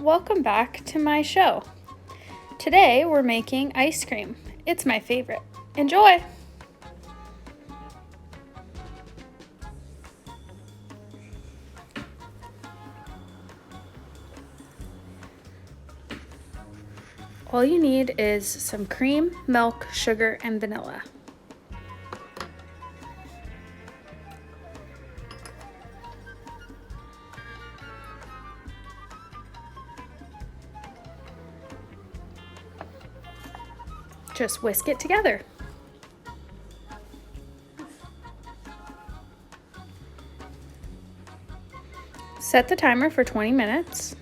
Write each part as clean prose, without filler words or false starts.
welcome back to my show. Today we're making ice cream. It's my favorite. Enjoy! All you need is some cream, milk, sugar, and vanilla. Just whisk it together. Set the timer for 20 minutes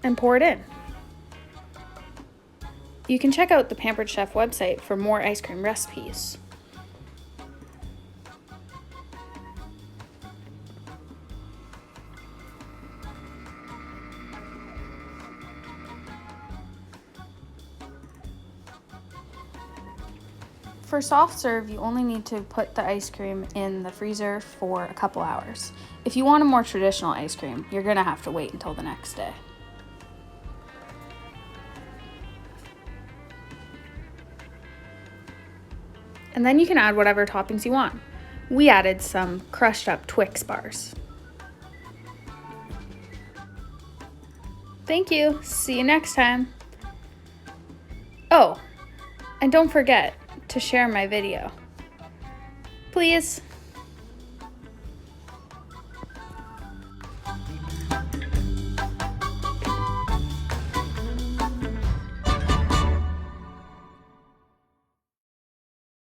and pour it in. You can check out the Pampered Chef website for more ice cream recipes. For soft serve, you only need to put the ice cream in the freezer for a couple hours. If you want a more traditional ice cream, you're gonna have to wait until the next day. And then you can add whatever toppings you want. We added some crushed up Twix bars. Thank you. See you next time. Oh, and don't forget to share my video. Please.